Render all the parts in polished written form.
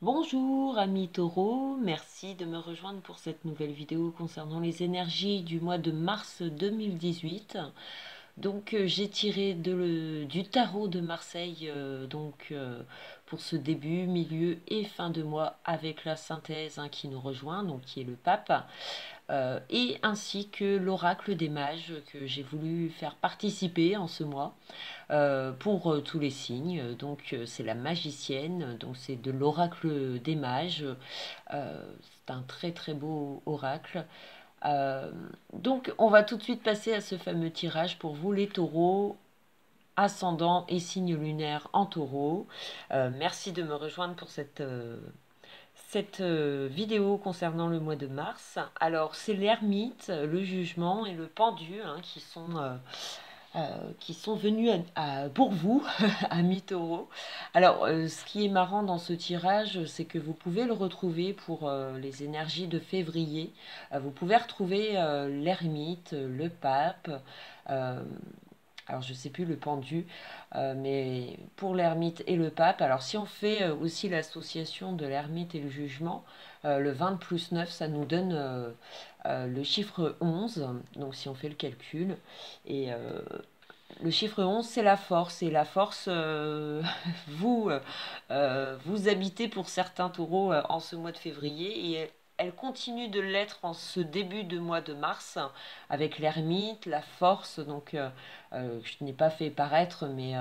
Bonjour amis taureaux, merci de me rejoindre pour cette nouvelle vidéo concernant les énergies du mois de mars 2018. J'ai tiré du tarot de Marseille pour ce début, milieu et fin de mois avec la synthèse qui nous rejoint, donc qui est le pape. Et ainsi que l'oracle des mages que j'ai voulu faire participer en ce mois pour tous les signes. C'est la magicienne, donc c'est de l'oracle des mages. C'est un très très beau oracle. Donc on va tout de suite passer à ce fameux tirage pour vous les taureaux, ascendant et signe lunaire en taureau. Merci de me rejoindre pour cette vidéo concernant le mois de mars. Alors, c'est l'ermite, le jugement et le pendu qui sont venus pour vous, amis taureaux. Alors, ce qui est marrant dans ce tirage, c'est que vous pouvez le retrouver pour les énergies de février. Vous pouvez retrouver l'ermite, le pape. euh, alors, je ne sais plus le pendu, mais pour l'ermite et le pape. Alors, si on fait aussi l'association de l'ermite et le jugement, le 20 plus 9, ça nous donne le chiffre 11. Donc, si on fait le calcul, et le chiffre 11, c'est la force. Et la force, vous, vous habitez pour certains taureaux en ce mois de février. Et elle continue de l'être en ce début de mois de mars avec l'ermite, la force. Je n'ai pas fait paraître, mais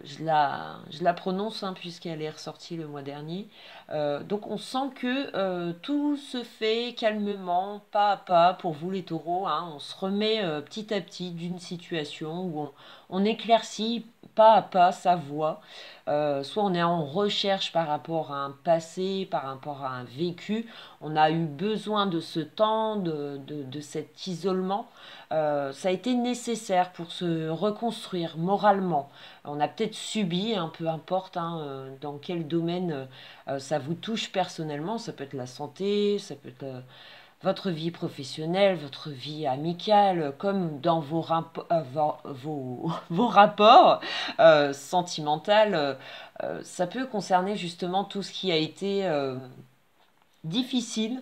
je la prononce puisqu'elle est ressortie le mois dernier. Donc on sent que tout se fait calmement, pas à pas pour vous les taureaux. On se remet petit à petit d'une situation où on éclaircit pas à pas sa voie. Soit on est en recherche par rapport à un passé, par rapport à un vécu. On a eu besoin de ce temps, de cet isolement. Ça a été nécessaire pour se reconstruire moralement. On a peut-être subi, peu importe dans quel domaine ça vous touche personnellement. Ça peut être la santé, ça peut être votre vie professionnelle, votre vie amicale, comme dans vos rapports sentimentaux. Ça peut concerner justement tout ce qui a été difficile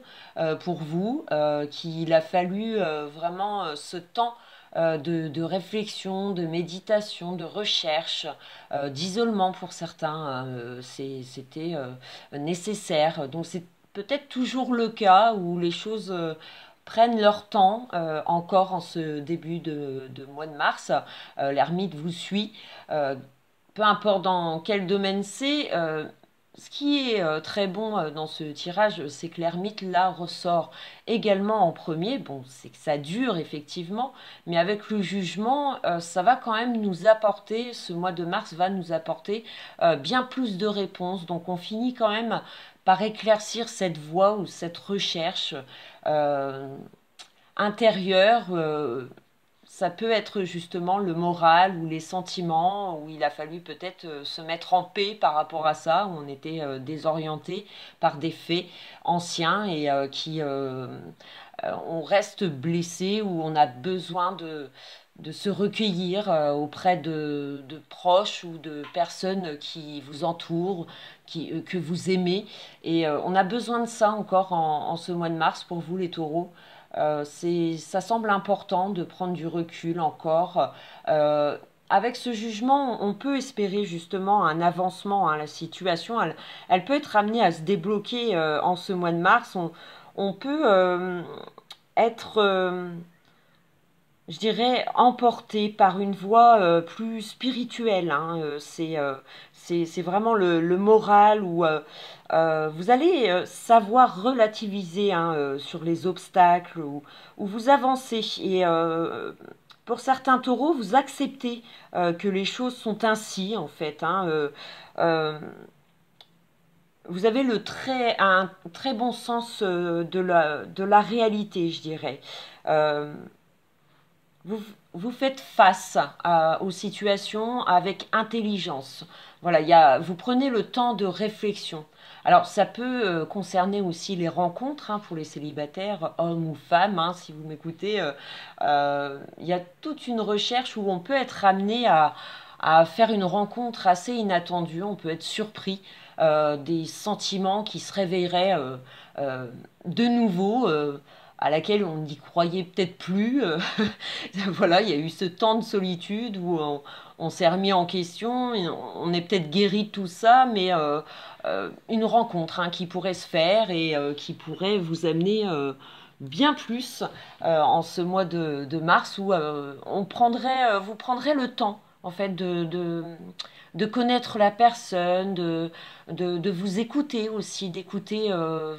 pour vous, qu'il a fallu vraiment ce temps de réflexion, de méditation, de recherche, d'isolement pour certains. C'était nécessaire. Donc c'est peut-être toujours le cas où les choses prennent leur temps encore en ce début de mois de mars. L'ermite vous suit. Peu importe dans quel domaine c'est, ce qui est très bon dans ce tirage, c'est que l'ermite là ressort également en premier. Bon, c'est que ça dure effectivement, mais avec le jugement, ça va quand même nous apporter, ce mois de mars va nous apporter bien plus de réponses. Donc on finit quand même par éclaircir cette voie ou cette recherche euh, intérieure. Ça peut être justement le moral ou les sentiments, où il a fallu peut-être se mettre en paix par rapport à ça, où on était désorienté par des faits anciens et on reste blessé, où on a besoin de se recueillir auprès de proches ou de personnes qui vous entourent, que vous aimez. Et on a besoin de ça encore en ce mois de mars pour vous les taureaux. Ça semble important de prendre du recul encore. Avec ce jugement, on peut espérer justement un avancement. La situation, elle peut être amenée à se débloquer en ce mois de mars. On peut être, je dirais, emporté par une voie plus spirituelle. C'est vraiment le moral où vous allez savoir relativiser sur les obstacles, où vous avancez. Et pour certains taureaux, vous acceptez que les choses sont ainsi, en fait. Euh, vous avez un très bon sens de la réalité, je dirais. Euh, vous, vous faites face aux situations avec intelligence. Voilà, vous prenez le temps de réflexion. Alors, ça peut concerner aussi les rencontres pour les célibataires, hommes ou femmes, si vous m'écoutez. Il y a toute une recherche où on peut être amené à faire une rencontre assez inattendue. On peut être surpris des sentiments qui se réveilleraient euh, de nouveau. À laquelle on n'y croyait peut-être plus. Voilà, il y a eu ce temps de solitude où on s'est remis en question, et on est peut-être guéri de tout ça, mais une rencontre hein, qui pourrait se faire et qui pourrait vous amener bien plus en ce mois de mars où vous prendrez le temps en fait de connaître la personne, de vous écouter aussi, d'écouter euh,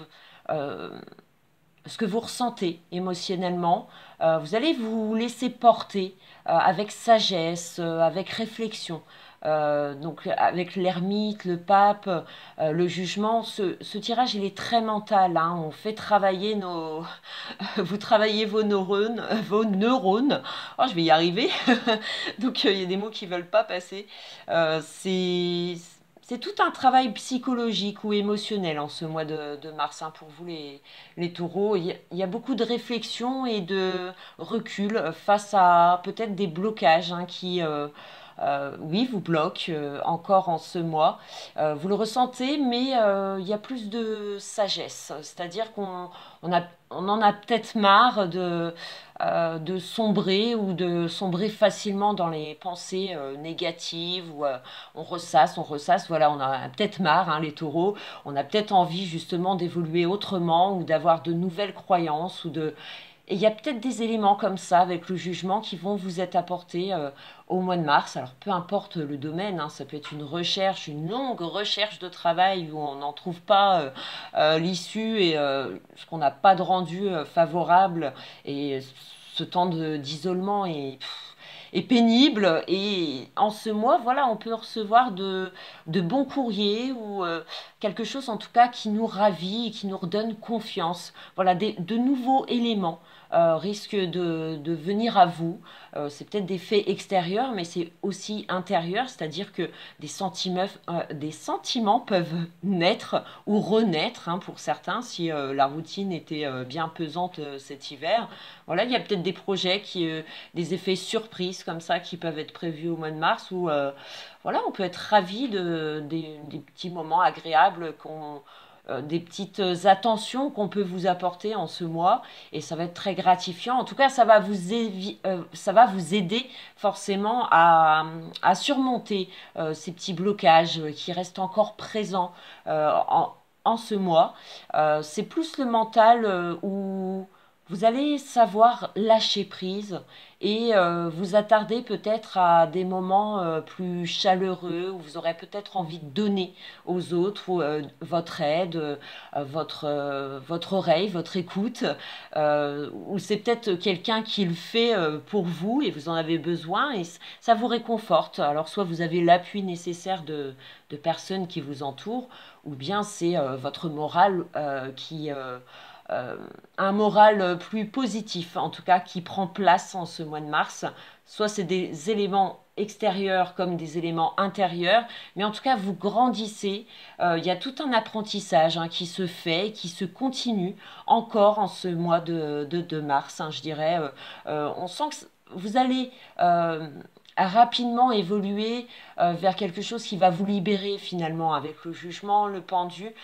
ce que vous ressentez émotionnellement. Vous allez vous laisser porter avec sagesse, avec réflexion. Donc avec l'ermite, le pape, le jugement, ce tirage il est très mental. Hein. On fait travailler nos, vous travaillez vos neurones. Oh, je vais y arriver. Donc il y a des mots qui veulent pas passer. C'est tout un travail psychologique ou émotionnel en ce mois de mars hein, pour vous les taureaux. Il y a beaucoup de réflexion et de recul face à peut-être des blocages hein, oui, vous bloquent encore en ce mois. Vous le ressentez, mais il y a plus de sagesse. C'est-à-dire on en a peut-être marre de sombrer ou de sombrer facilement dans les pensées négatives où on ressasse. Voilà, on a peut-être marre, hein, les taureaux. On a peut-être envie justement d'évoluer autrement ou d'avoir de nouvelles croyances ou de et il y a peut-être des éléments comme ça avec le jugement qui vont vous être apportés au mois de mars. Alors peu importe le domaine, hein, ça peut être une recherche, une longue recherche de travail où on n'en trouve pas l'issue et ce qu'on n'a pas de rendu favorable et ce temps d'isolement est pénible et en ce mois, voilà, on peut recevoir de bons courriers ou quelque chose en tout cas qui nous ravit et qui nous redonne confiance. Voilà, de nouveaux éléments risquent de venir à vous. C'est peut-être des faits extérieurs, mais c'est aussi intérieur, c'est-à-dire que des sentiments peuvent naître ou renaître hein, pour certains si la routine était bien pesante cet hiver. Voilà, il y a peut-être des projets des effets surprises comme ça qui peuvent être prévus au mois de mars où voilà, on peut être ravi des petits moments agréables des petites attentions qu'on peut vous apporter en ce mois et ça va être très gratifiant. En tout cas, ça va vous aider forcément à surmonter ces petits blocages qui restent encore présents en ce mois. C'est plus le mental où vous allez savoir lâcher prise et vous attarder peut-être à des moments plus chaleureux où vous aurez peut-être envie de donner aux autres votre aide, votre oreille, votre écoute, ou c'est peut-être quelqu'un qui le fait pour vous et vous en avez besoin et ça vous réconforte. Alors soit vous avez l'appui nécessaire de personnes qui vous entourent, ou bien c'est votre morale un moral plus positif, en tout cas, qui prend place en ce mois de mars. Soit c'est des éléments extérieurs comme des éléments intérieurs, mais en tout cas, vous grandissez. Il y a tout un apprentissage hein, qui se fait, qui se continue encore en ce mois de mars, hein, je dirais. On sent que vous allez rapidement évoluer vers quelque chose qui va vous libérer finalement avec le jugement, le pendu.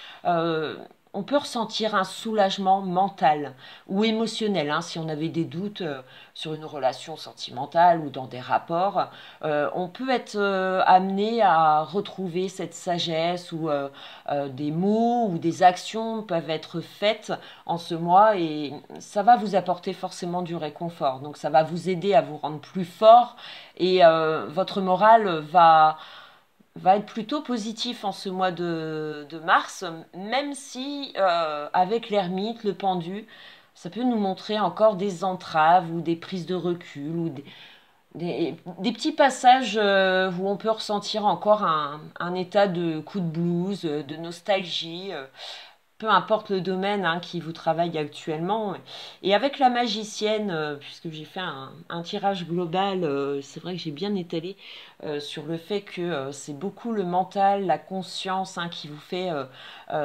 On peut ressentir un soulagement mental ou émotionnel, hein, si on avait des doutes sur une relation sentimentale ou dans des rapports. On peut être amené à retrouver cette sagesse où des mots ou des actions peuvent être faites en ce mois et ça va vous apporter forcément du réconfort. Donc ça va vous aider à vous rendre plus fort et votre morale va être plutôt positif en ce mois de mars, même si avec l'ermite, le pendu, ça peut nous montrer encore des entraves ou des prises de recul ou des petits passages où on peut ressentir encore un état de coup de blues, de nostalgie. Peu importe le domaine hein, qui vous travaille actuellement. Et avec la magicienne, puisque j'ai fait un tirage global, c'est vrai que j'ai bien étalé sur le fait que c'est beaucoup le mental, la conscience hein, qui vous fait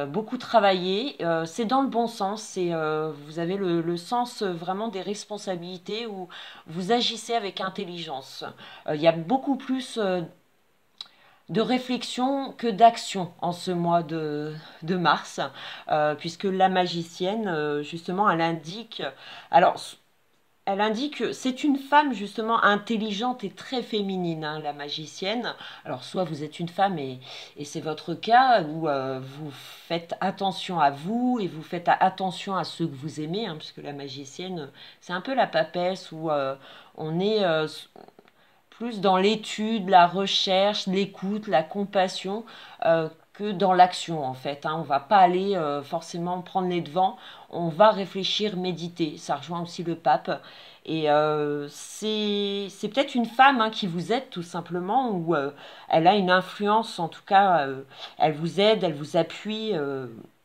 beaucoup travailler. C'est dans le bon sens, vous avez le sens vraiment des responsabilités où vous agissez avec intelligence. Il y a beaucoup plus de réflexion que d'action en ce mois de mars, puisque la magicienne, justement, alors, elle indique que c'est une femme justement intelligente et très féminine, hein, la magicienne. Alors soit vous êtes une femme et c'est votre cas, où vous faites attention à vous et vous faites attention à ceux que vous aimez, hein, puisque la magicienne, c'est un peu la papesse où on est plus dans l'étude, la recherche, l'écoute, la compassion, que dans l'action en fait, hein. On va pas aller forcément prendre les devants, on va réfléchir, méditer. Ça rejoint aussi le pape. Et c'est peut-être une femme, hein, qui vous aide tout simplement, ou elle a une influence, en tout cas, elle vous aide, elle vous appuie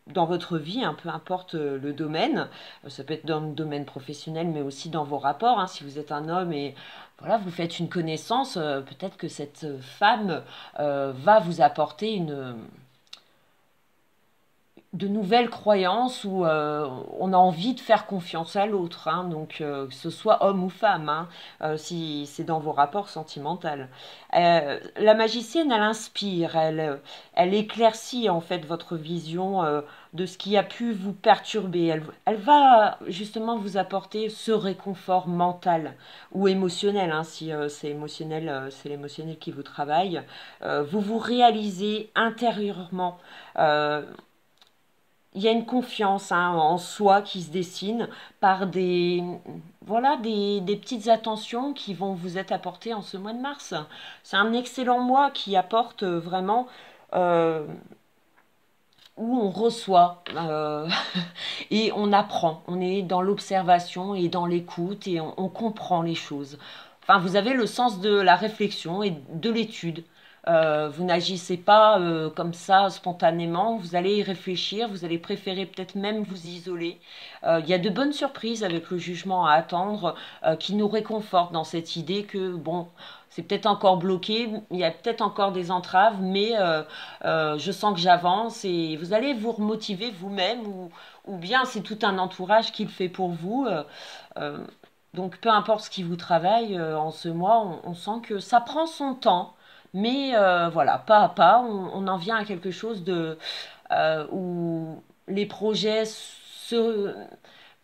dans votre vie, hein, peu importe le domaine. Ça peut être dans le domaine professionnel, mais aussi dans vos rapports, hein. Si vous êtes un homme et voilà, vous faites une connaissance, peut-être que cette femme va vous apporter de nouvelles croyances où on a envie de faire confiance à l'autre, hein. Donc que ce soit homme ou femme, hein, si c'est dans vos rapports sentimentaux. La magicienne, elle inspire, elle éclaircit en fait votre vision de ce qui a pu vous perturber. Elle va justement vous apporter ce réconfort mental ou émotionnel, hein, si c'est émotionnel, c'est l'émotionnel qui vous travaille. Vous vous réalisez intérieurement. Euh, il y a une confiance, hein, en soi qui se dessine par voilà, des petites attentions qui vont vous être apportées en ce mois de mars. C'est un excellent mois qui apporte vraiment, euh, où on reçoit et on apprend. On est dans l'observation et dans l'écoute et on comprend les choses. Enfin, vous avez le sens de la réflexion et de l'étude. Vous n'agissez pas comme ça spontanément, vous allez y réfléchir, vous allez préférer peut-être même vous isoler. Il y a de bonnes surprises avec le jugement à attendre, qui nous réconfortent dans cette idée que, bon, c'est peut-être encore bloqué, il y a peut-être encore des entraves, mais je sens que j'avance et vous allez vous remotiver vous-même, ou bien c'est tout un entourage qui le fait pour vous. Euh, donc peu importe ce qui vous travaille en ce mois, on sent que ça prend son temps, mais voilà, pas à pas, on en vient à quelque chose où les projets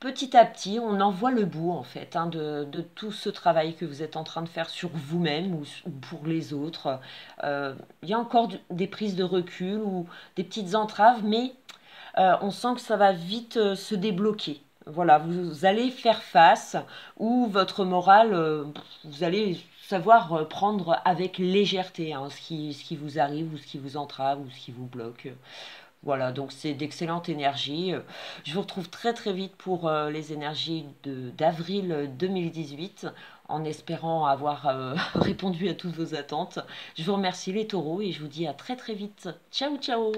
petit à petit, on en voit le bout en fait, hein, de tout ce travail que vous êtes en train de faire sur vous-même ou pour les autres. Il y a encore des prises de recul ou des petites entraves, mais on sent que ça va vite se débloquer. Voilà, vous allez faire face, ou votre morale, vous allez savoir prendre avec légèreté, hein, ce qui vous arrive ou ce qui vous entrave ou ce qui vous bloque. Voilà, donc c'est d'excellente énergie. Je vous retrouve très très vite pour les énergies d'avril 2018, en espérant avoir répondu à toutes vos attentes. Je vous remercie les taureaux et je vous dis à très très vite. Ciao ciao!